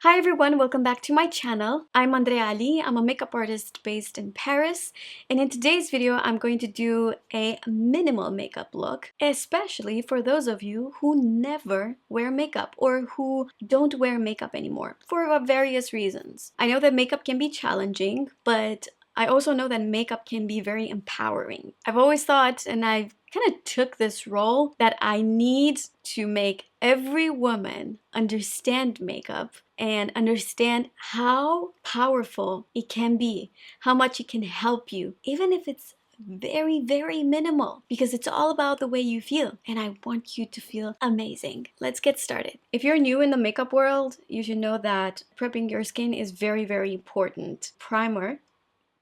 Hi everyone, welcome back to my channel. I'm Andreea. I'm a makeup artist based in Paris, and in today's video I'm going to do a minimal makeup look, especially for those of you who never wear makeup or who don't wear makeup anymore for various reasons. I know that makeup can be challenging, but I also know that makeup can be very empowering. I've always thought, and I've kind of took this role, that I need to make every woman understand makeup and understand how powerful it can be, how much it can help you, even if it's very minimal, because it's all about the way you feel, and I want you to feel amazing. Let's get started. If you're new in the makeup world, you should know that prepping your skin is very important. Primer,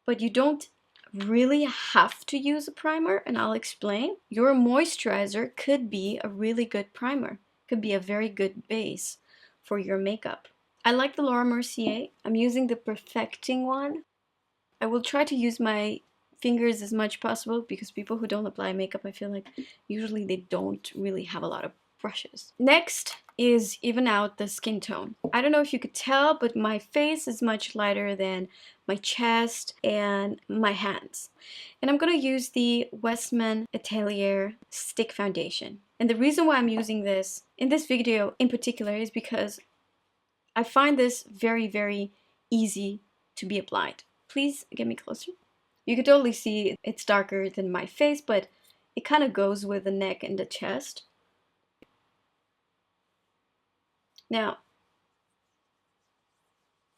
but you don't really have to use a primer, and I'll explain. Your moisturizer could be a really good primer, could be a very good base for your makeup. I like the Mercier. I'm using the perfecting one. I will try to use my fingers as much possible because people who don't apply makeup, I feel like usually they don't really have a lot of brushes. Next is even out the skin tone. I don't know if you could tell, but my face is much lighter than my chest and my hands. And I'm gonna use the Westman Atelier Stick Foundation. And the reason why I'm using this in this video in particular is because I find this very easy to be applied. Please get me closer. You can totally see it's darker than my face, but it kind of goes with the neck and the chest. Now,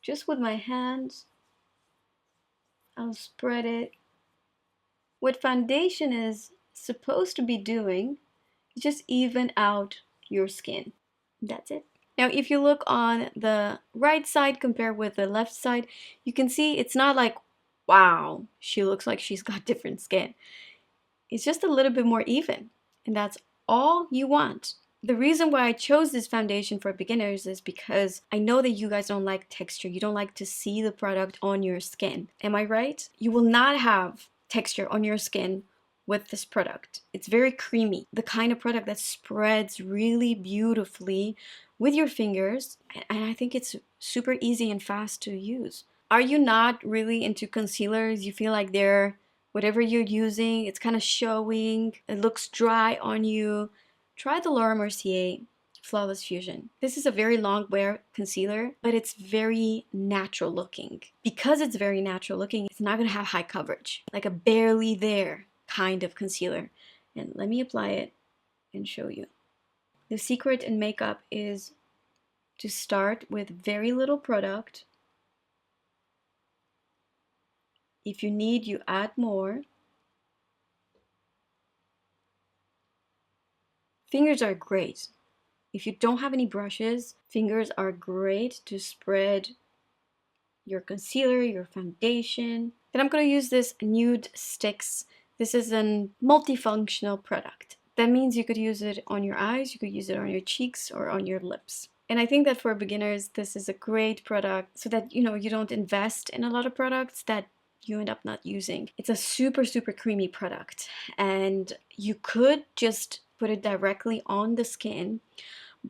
just with my hands, I'll spread it. What foundation is supposed to be doing is just even out your skin. That's it. Now, if you look on the right side compared with the left side, you can see it's not like, wow, she looks like she's got different skin. It's just a little bit more even, and that's all you want. The reason why I chose this foundation for beginners is because I know that you guys don't like texture. You don't like to see the product on your skin. Am I right? You will not have texture on your skin with this product. It's very creamy, the kind of product that spreads really beautifully with your fingers, and I think it's super easy and fast to use. Are you not really into concealers? You feel like they're, whatever you're using, it's kind of showing, it looks dry on you. Try the Laura Mercier Flawless Fusion. This is a very Longwear concealer, but it's very natural looking. Because it's very natural looking, it's not gonna have high coverage, like a barely there kind of concealer. And let me apply it and show you. The secret in makeup is to start with very little product. If you need, you add more. Fingers are great. If you don't have any brushes, fingers are great to spread your concealer, your foundation. Then I'm going to use this Nudestix. This is a multifunctional product. That means you could use it on your eyes, you could use it on your cheeks or on your lips. And I think that for beginners, this is a great product so that, you don't invest in a lot of products that you end up not using. It's a super creamy product, and you could just put it directly on the skin.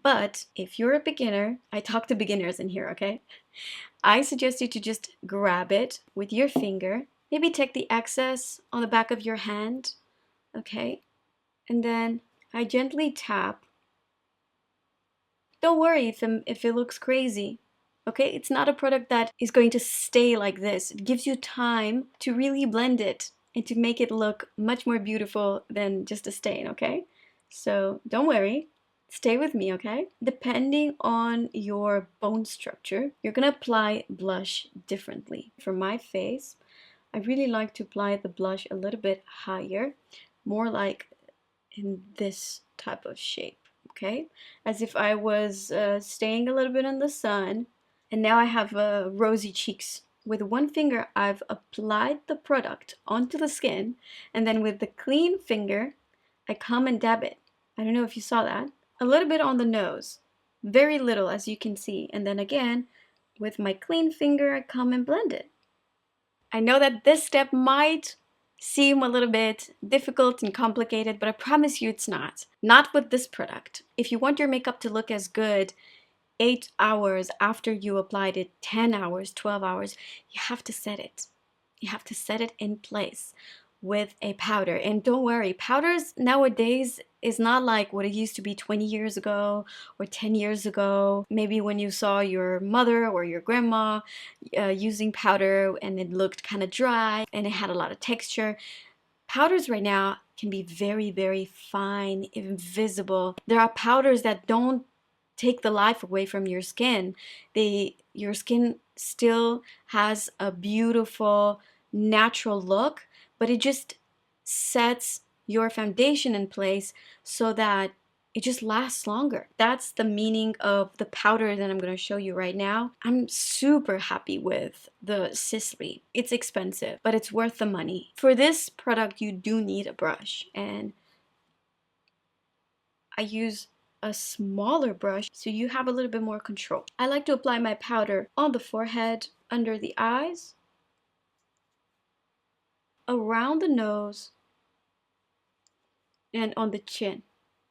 But if you're a beginner, I talk to beginners in here, okay? I suggest you to just grab it with your finger, maybe take the excess on the back of your hand, okay? And then I gently tap. Don't worry if it looks crazy, okay? It's not a product that is going to stay like this. It gives you time to really blend it and to make it look much more beautiful than just a stain, okay? So don't worry. Stay with me, okay? Depending on your bone structure, you're gonna apply blush differently. For my face, I really like to apply the blush a little bit higher, more like in this type of shape, okay? As if I was staying a little bit in the sun, and now I have rosy cheeks. With one finger, I've applied the product onto the skin, and then with the clean finger, I come and dab it. I don't know if you saw that. A little bit on the nose, very little as you can see, and then again with my clean finger I come and blend it. I know that this step might seem a little bit difficult and complicated, but I promise you it's not. Not with this product. If you want your makeup to look as good 8 hours after you applied it, 10 hours, 12 hours, you have to set it. You have to set it in place with a powder. And don't worry, powders nowadays is not like what it used to be 20 years ago or 10 years ago. Maybe when you saw your mother or your grandma using powder and it looked kind of dry and it had a lot of texture. Powders right now can be very, very fine, invisible. There are powders that don't take the life away from your skin. Your skin still has a beautiful, natural look, but it just sets your foundation in place so that it just lasts longer. That's the meaning of the powder that I'm going to show you right now. I'm super happy with the Sisley. It's expensive, but it's worth the money. For this product, you do need a brush, and I use a smaller brush so you have a little bit more control. I like to apply my powder on the forehead, under the eyes, around the nose, and on the chin.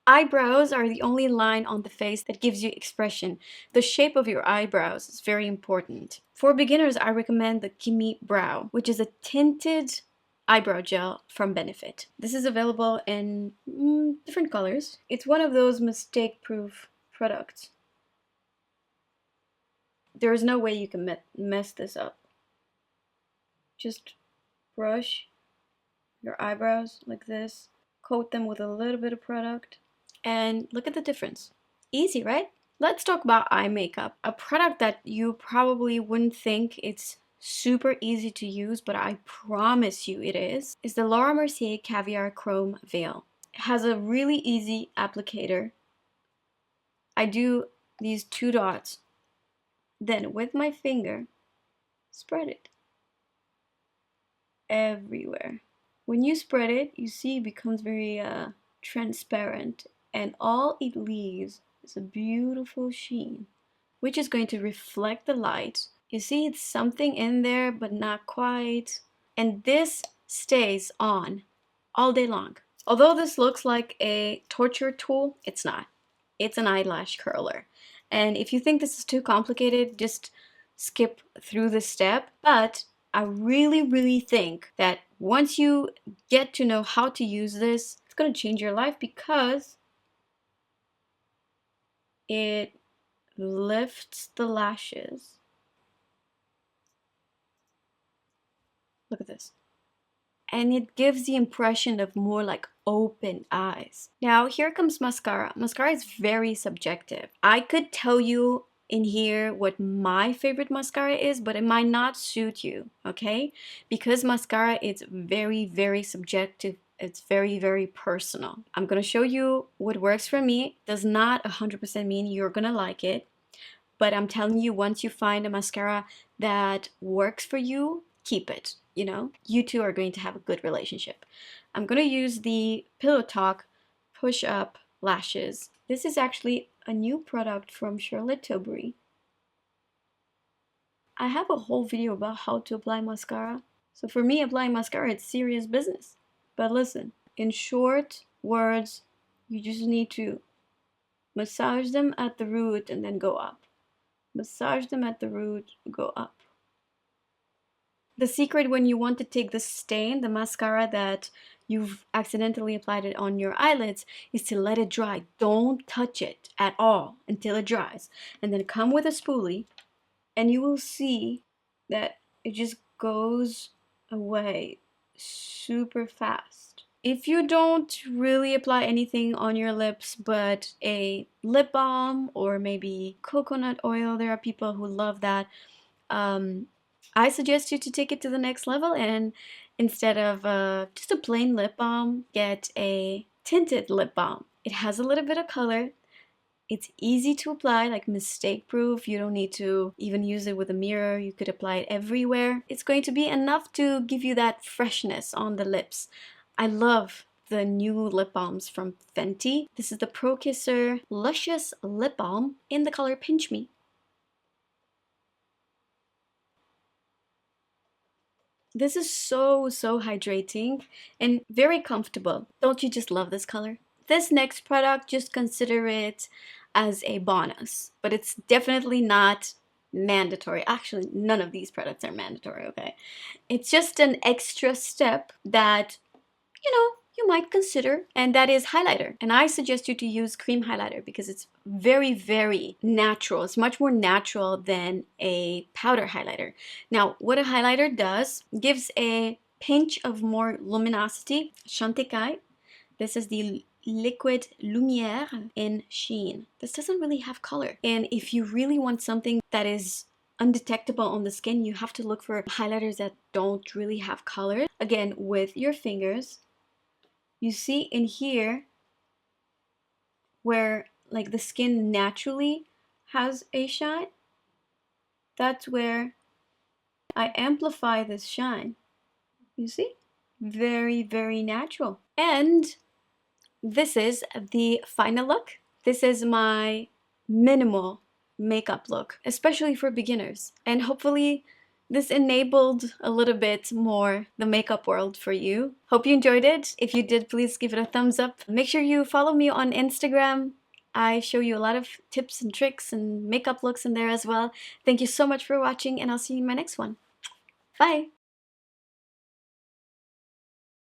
Eyebrows are the only line on the face that gives you expression. The shape of your eyebrows is very important. For beginners, I recommend the Gimme Brow, which is a tinted eyebrow gel from Benefit. This is available in different colors. It's one of those mistake-proof products. There is no way you can mess this up. Just brush your eyebrows like this, coat them with a little bit of product, and look at the difference. Easy, right? Let's talk about eye makeup. A product that you probably wouldn't think it's super easy to use, but I promise you it is the Laura Mercier Caviar Chrome Veil. It has a really easy applicator. I do these 2 dots, then with my finger, spread it everywhere. When you spread it, you see it becomes very transparent, and all it leaves is a beautiful sheen, which is going to reflect the light. You see it's something in there, but not quite. And this stays on all day long. Although this looks like a torture tool, it's not. It's an eyelash curler. And if you think this is too complicated, just skip through this step. But I really, really think that once you get to know how to use this, it's going to change your life because it lifts the lashes. Look at this. And it gives the impression of more like open eyes. Now here comes mascara. Mascara is very subjective. I could tell you in here what my favorite mascara is, but it might not suit you, okay? Because mascara is very, very subjective. It's very, very personal. I'm gonna show you what works for me. Does not 100% mean you're gonna like it, but I'm telling you, once you find a mascara that works for you, keep it. You know, you two are going to have a good relationship. I'm gonna use the Pillow Talk Push Up Lashes. This is actually a new product from Tilbury. I have a whole video about how to apply mascara. So for me, applying mascara, it's serious business. But listen, in short words, you just need to massage them at the root and then go up. Massage them at the root, go up. The secret when you want to take the stain, the mascara that you've accidentally applied it on your eyelids, is to let it dry. Don't touch it at all until it dries. And then come with a spoolie and you will see that it just goes away super fast. If you don't really apply anything on your lips but a lip balm or maybe coconut oil, there are people who love that. I suggest you to take it to the next level, and instead of just a plain lip balm, get a tinted lip balm. It has a little bit of color. It's easy to apply, like mistake proof. You don't need to even use it with a mirror. You could apply it everywhere. It's going to be enough to give you that freshness on the lips. I love the new lip balms from Fenty. This is the Pro Kisser Luscious Lip Balm in the color Pinch Me. This is so hydrating and very comfortable. Don't you just love this color? This next product, just consider it as a bonus, but it's definitely not mandatory. Actually, none of these products are mandatory, okay? It's just an extra step that, you know, you might consider, and that is highlighter. And I suggest you to use cream highlighter because it's very, very natural. It's much more natural than a powder highlighter. Now, what a highlighter does, gives a pinch of more luminosity. Chantecaille. This is the liquid Lumiere in Sheen. This doesn't really have color. And if you really want something that is undetectable on the skin, you have to look for highlighters that don't really have color. Again, with your fingers, you see in here where like the skin naturally has a shine, that's where I amplify this shine. You see? Very, very natural. And this is the final look. This is my minimal makeup look, especially for beginners. And hopefully this enabled a little bit more the makeup world for you. Hope you enjoyed it. If you did, please give it a thumbs up. Make sure you follow me on Instagram. I show you a lot of tips and tricks and makeup looks in there as well. Thank you so much for watching, and I'll see you in my next one. Bye!